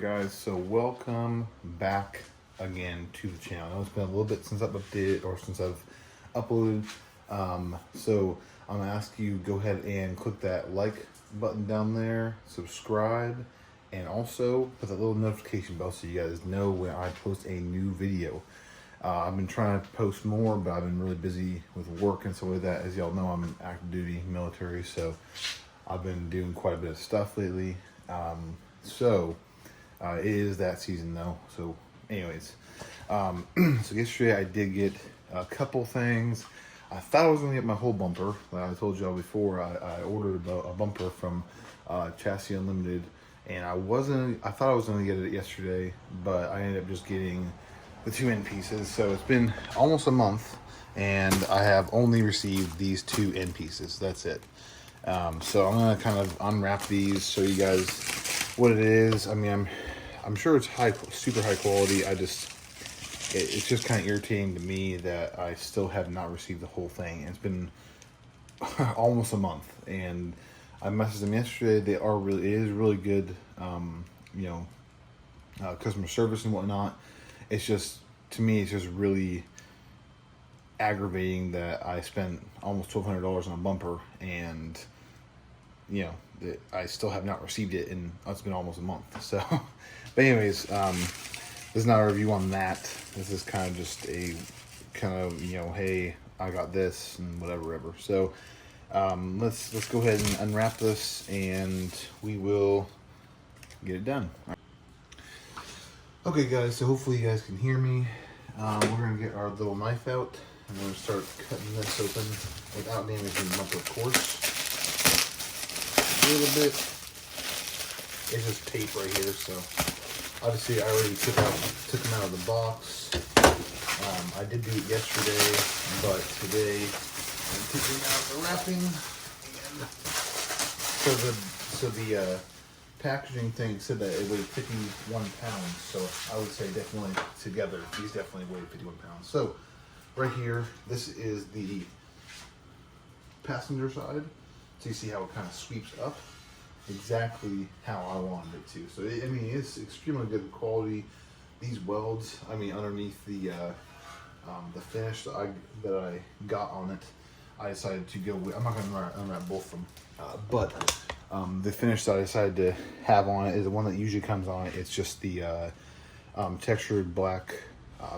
Guys, so welcome back again to the channel. I know it's been a little bit since I've updated or since I've uploaded. So I'm gonna ask you go ahead and click that like button down there, subscribe, and also put that little notification bell so you guys know when I post a new video. I've been trying to post more, but I've been really busy with work and stuff like that. As y'all know, I'm in active duty military, so I've been doing quite a bit of stuff lately. It is that season though. So anyways, so yesterday I did get a couple things. I thought I was gonna get my whole bumper. Like I told y'all before, I ordered a bumper from Chassis Unlimited, and I thought I was gonna get it yesterday, but I ended up just getting the two end pieces. So it's been almost a month, and I have only received these two end pieces. That's it. So I'm gonna kind of unwrap these, show you guys what it is. I mean, I'm sure it's super high quality. It's just kind of irritating to me that I still have not received the whole thing. It's been almost a month, and I messaged them yesterday. It is really good, customer service and whatnot. It's just, to me, it's just really aggravating that I spent almost $1,200 on a bumper, and that I still have not received it, and it's been almost a month. So, but anyways, this is not a review on that. This is kind of just a hey, I got this and whatever. So, let's go ahead and unwrap this, and we will get it done. Okay, guys. So hopefully you guys can hear me. We're gonna get our little knife out, and we're gonna start cutting this open without damaging the bumper, of course. A little bit. It's just tape right here, so obviously I already took them out of the box. I did do it yesterday, but today I'm taking out the wrapping. And so the packaging thing said that it weighed 51 pounds, so I would say definitely together these definitely weigh 51 pounds. So right here, this is the passenger side. So you see how it kind of sweeps up exactly how I wanted it to. So it's extremely good quality. These welds, underneath the finish that I got on it, I decided to go with. I'm not going to unwrap both of them, but the finish that I decided to have on it is the one that usually comes on it. It's just the textured black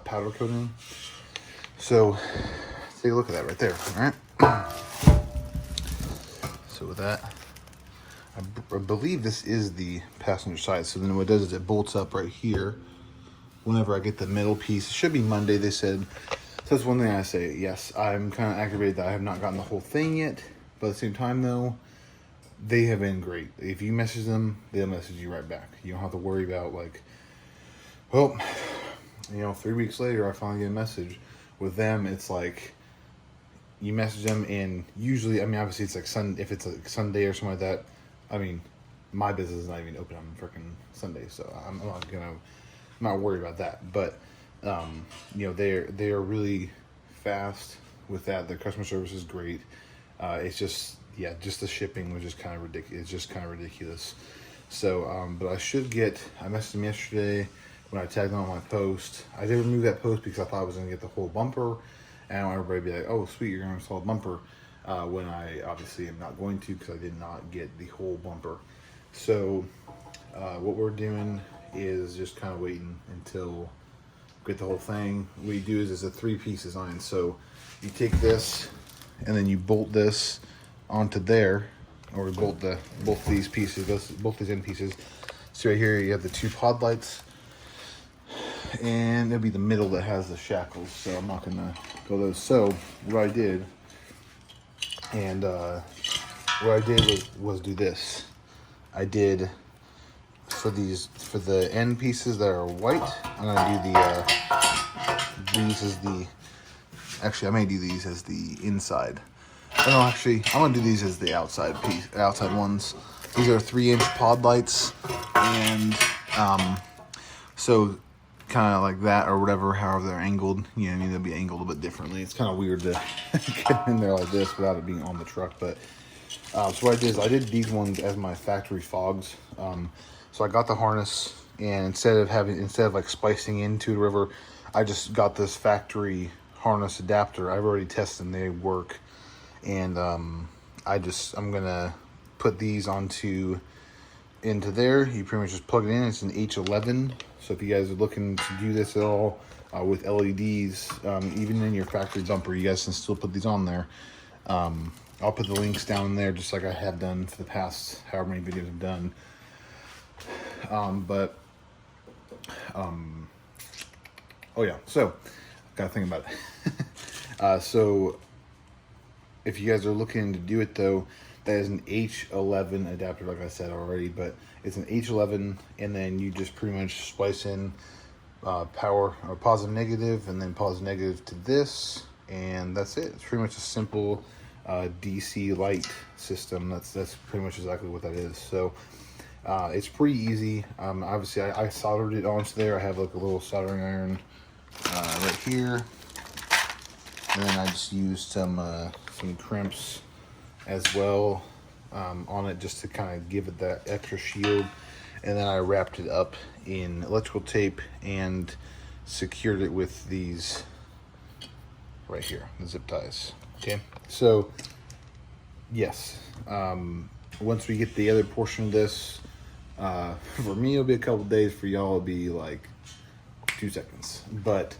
powder coating. So take a look at that right there. All right. So with that, I believe this is the passenger side. So then what it does is it bolts up right here. Whenever I get the middle piece, it should be Monday, they said. So that's one thing I say. Yes, I'm kind of aggravated that I have not gotten the whole thing yet. But at the same time, though, they have been great. If you message them, they'll message you right back. You don't have to worry about 3 weeks later, I finally get a message. With them, it's like, you message them, and usually, obviously it's like if it's like Sunday or something like that, my business is not even open on freaking Sunday, so I'm not worried about that. But they are really fast with that. The customer service is great. It's just the shipping was just kind of ridiculous. It's just kind of ridiculous. So, but I messaged them yesterday when I tagged them on my post. I did remove that post because I thought I was going to get the whole bumper. And I want everybody to be like, oh, sweet, you're going to install a bumper. When I obviously am not going to, because I did not get the whole bumper. So what we're doing is just kind of waiting until we get the whole thing. What you do is it's a 3-piece design. So you take this, and then you bolt this onto there, or bolt both these pieces, both these end pieces. So right here you have the 2 pod lights, and it'll be the middle that has the shackles, so I'm not gonna go those. So what I did was do this. I did for the end pieces that are white, I'm gonna do I may do these as the inside. No, actually, I'm gonna do these as the outside ones. These are 3-inch pod lights, and so kind of like that or whatever, however they're angled. They'll be angled a bit differently. It's kind of weird to get in there like this without it being on the truck, but So what I did is I did these ones as my factory fogs. So I got the harness, and instead of like splicing into the river, I just got this factory harness adapter. I've already tested them; they work. And I'm gonna put these into there. You pretty much just plug it in. It's an H11. So if you guys are looking to do this at all with LEDs, even in your factory bumper, you guys can still put these on there. I'll put the links down there just like I have done for the past however many videos I've done. Oh yeah, so gotta think about it. So if you guys are looking to do it though, that is an H11 adapter, like I said already, but it's an H11, and then you just pretty much splice in power or positive negative, and then positive negative to this, and that's it. It's pretty much a simple DC light system. That's pretty much exactly what that is. So it's pretty easy. Obviously I soldered it onto there. I have like a little soldering iron right here, and then I just used some crimps as well on it, just to kind of give it that extra shield. And then I wrapped it up in electrical tape and secured it with these right here, the zip ties. Okay, so yes, once we get the other portion of this, for me it'll be a couple days, for y'all it'll be like 2 seconds. But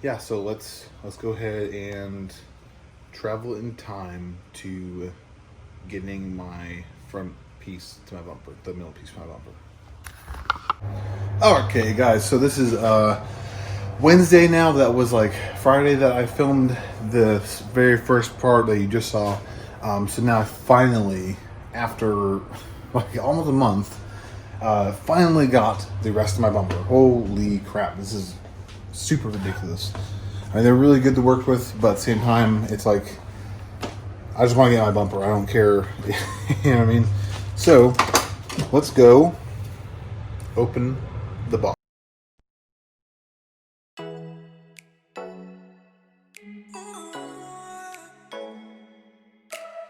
yeah, so let's go ahead and travel in time to getting my front piece to my bumper, the middle piece to my bumper. Okay guys, so this is Wednesday now. That was like Friday that I filmed the very first part that you just saw. So now I finally, after like almost a month, finally got the rest of my bumper. Holy crap, this is super ridiculous. I mean, they're really good to work with, but at the same time, it's like, I just want to get my bumper. I don't care. You know what I mean? So, let's go open the box.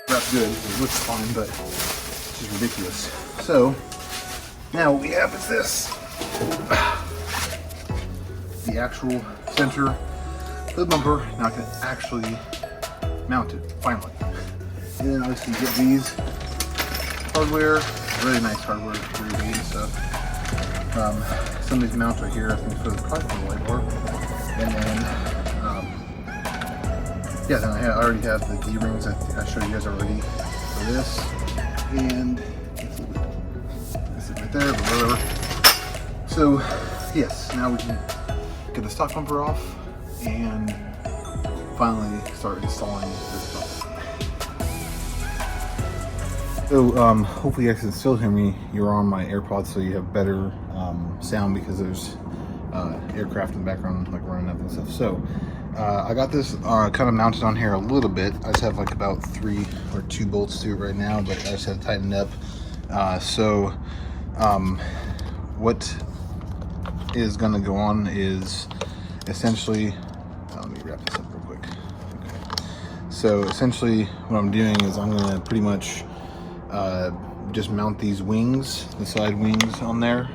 That's good. It looks fine, but it's just ridiculous. So, now what we have is this. The actual center of the bumper. Now I can actually mount it, finally. And then obviously you get these hardware, really nice hardware, really big stuff. Some of these mounts are here, I think for the probably for the light bar. And then, yeah, then I already have the D-rings I showed you guys already for this. And it's right there, but whatever. So, yes, now we can get the stock bumper off and finally start installing this bumper. So hopefully you guys can still hear me. You're on my AirPods, so you have better sound, because there's aircraft in the background like running up and stuff. So I got this kind of mounted on here a little bit. I just have like about 3 or 2 bolts to it right now, but I just had to tighten it up. What is going to go on is essentially, let me wrap this up real quick. Okay. So essentially what I'm doing is I'm going to pretty much just mount these wings, the side wings on there,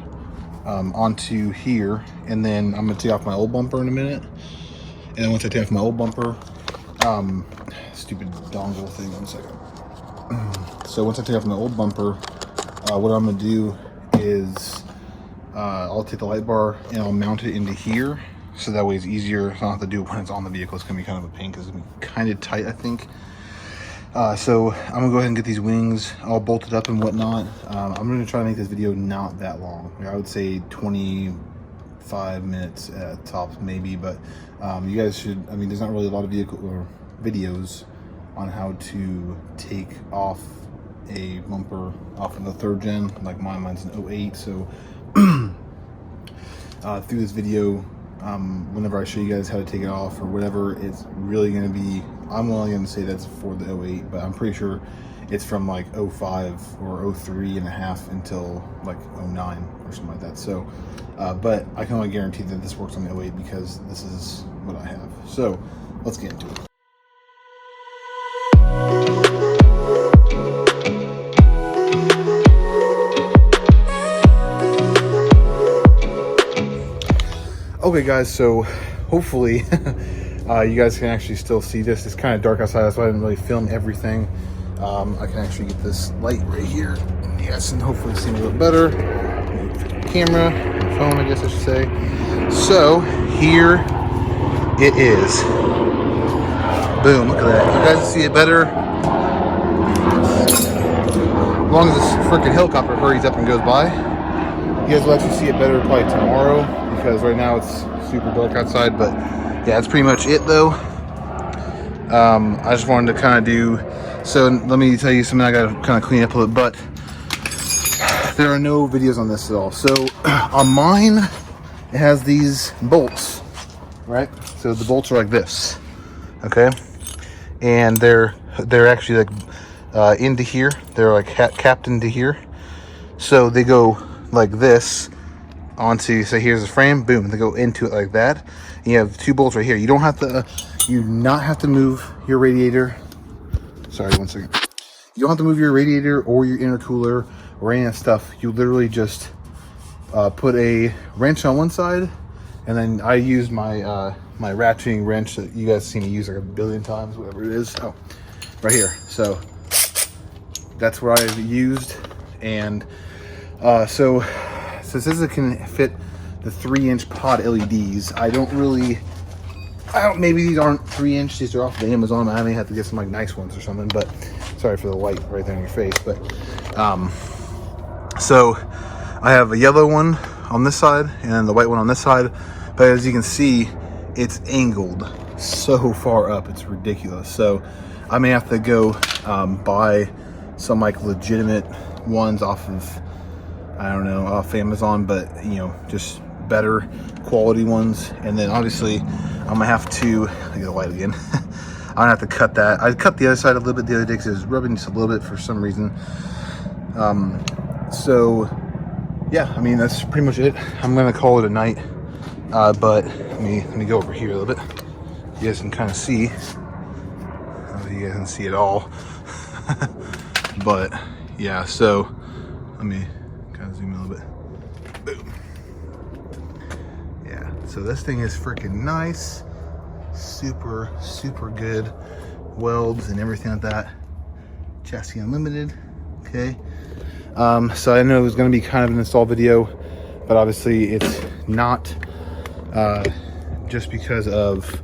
onto here, and then I'm going to take off my old bumper in a minute. And then once I take off my old bumper, stupid dongle thing, 1 second. So once I take off my old bumper, what I'm going to do is I'll take the light bar and I'll mount it into here, so that way it's easier. I don't have to do it when it's on the vehicle. It's gonna be kind of a pain because it's gonna be kind of tight, I think. So I'm gonna go ahead and get these wings all bolted up and whatnot. I'm gonna try to make this video not that long. I would say 25 minutes at tops maybe, but you guys should, I mean, there's not really a lot of videos on how to take off a bumper off of the 3rd gen, like mine's an 08. So through this video, whenever I show you guys how to take it off or whatever, it's really going to be, I'm only going to say that's for the 08, but I'm pretty sure it's from like 05 or 03 and a half until like 09 or something like that. So but I can only guarantee that this works on the 08 because this is what I have. So let's get into it. Okay, guys, so hopefully you guys can actually still see this. It's kind of dark outside, that's why I didn't really film everything. I can actually get this light right here. Yes, and hopefully see me a little better. Camera, phone, I guess I should say. So here it is. Boom! Look at that. You guys see it better. As long as this freaking helicopter hurries up and goes by, you guys will actually see it better probably tomorrow, because right now it's super dark outside. But yeah, that's pretty much it though. I just wanted to kind of do. So let me tell you something I got to kind of clean up a little, but there are no videos on this at all. So on mine, it has these bolts, right? So the bolts are like this, okay? And they're actually like into here. They're like capped into here. So they go like this onto, so here's the frame, boom, they go into it like that. And you have two bolts right here. You don't have to, you do not have to move your radiator. Sorry, one second. You don't have to move your radiator or your intercooler or any of that stuff. You literally just put a wrench on one side, and then I use my my ratcheting wrench that you guys see me use like a billion times, whatever it is. Oh, right here. So that's what I've used. And so since this can fit the 3-inch pod LEDs, maybe these aren't 3-inch, these are off the Amazon. I may have to get some like nice ones or something, but sorry for the light right there in your face. But so I have a yellow one on this side and the white one on this side, but as you can see, it's angled so far up, it's ridiculous. So I may have to go buy some like legitimate ones off of, I don't know, off Amazon, but you know, just better quality ones. And then obviously I'm gonna have to, I get the light again. I'm gonna have to cut that. I cut the other side a little bit the other day because it was rubbing just a little bit for some reason. So yeah, I mean, that's pretty much it. I'm gonna call it a night. But let me go over here a little bit. You guys can kind of see. I don't know if you guys can see it all. But yeah, so let me kind of zoom in a little bit. Boom. Yeah, so this thing is freaking nice. Super, super good welds and everything like that. Chassis Unlimited. Okay. So I know it was going to be kind of an install video, but obviously it's not, just because of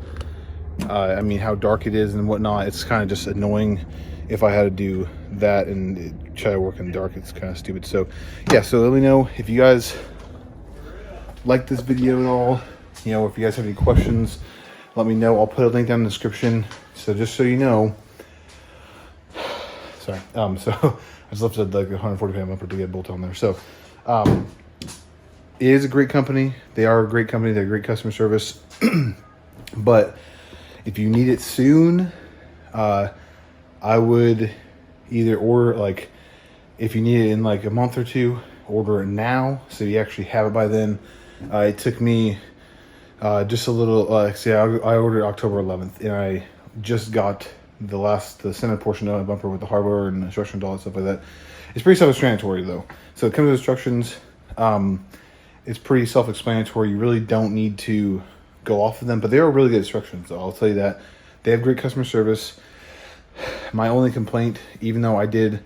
I mean how dark it is and whatnot. It's kind of just annoying if I had to do that and try to work in the dark. It's kind of stupid. So yeah, so let me know if you guys like this video at all. You know, if you guys have any questions, let me know. I'll put a link down in the description. So just so you know, sorry, so I just lifted like 140 pound bumper to get a bolt on there. So it is a great company. They are a great company. They're great customer service. But if you need it soon, I would either order, like, if you need it in like a month or two, order it now so you actually have it by then. It took me just a little, see, I ordered October 11th, and I just got the center portion of my bumper with the hardware and instructions, all that stuff like that. It's pretty self-explanatory though. So it comes with instructions. It's pretty self-explanatory. You really don't need to go off of them, but they are really good instructions. So I'll tell you that. They have great customer service. My only complaint, even though I did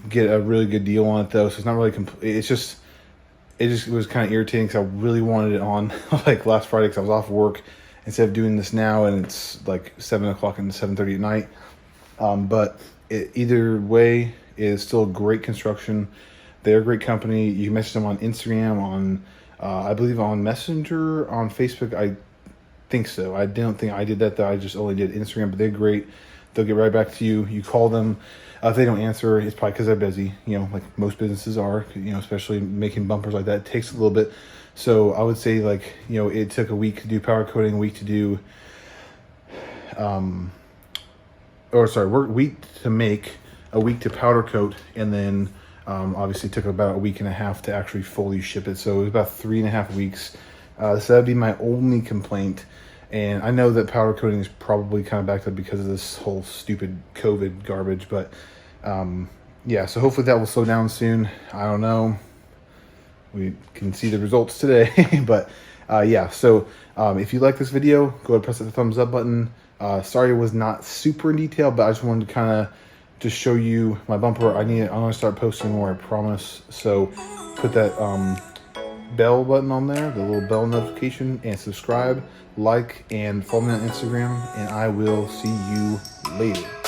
get a really good deal on it though, so it's not really it was kind of irritating because I really wanted it on like last Friday because I was off work instead of doing this now, and it's like 7 o'clock and 7:30 at night. But either way, it is still great construction. They're a great company. You can message them on Instagram, on I believe on Messenger, on Facebook. I think so. I don't think I did that though. I just only did Instagram, but they're great. They'll get right back to you. You call them. If they don't answer, it's probably because they're busy. You know, like most businesses are. You know, especially making bumpers like that, it takes a little bit. So I would say, like, you know, it took a week to do powder coating, a week to do, week to make, a week to powder coat, and then obviously it took about a week and a half to actually fully ship it. So it was about 3.5 weeks. So that'd be my only complaint. And I know that powder coating is probably kind of backed up because of this whole stupid COVID garbage, but yeah, so hopefully that will slow down soon. I don't know. We can see the results today, but Yeah, so if you like this video, go ahead and press the thumbs up button. Sorry it was not super in detail, but I just wanted to kind of just show you my bumper. I'm gonna start posting more, I promise. So put that bell button on there, the little bell notification, and subscribe, like, and follow me on Instagram, and I will see you later.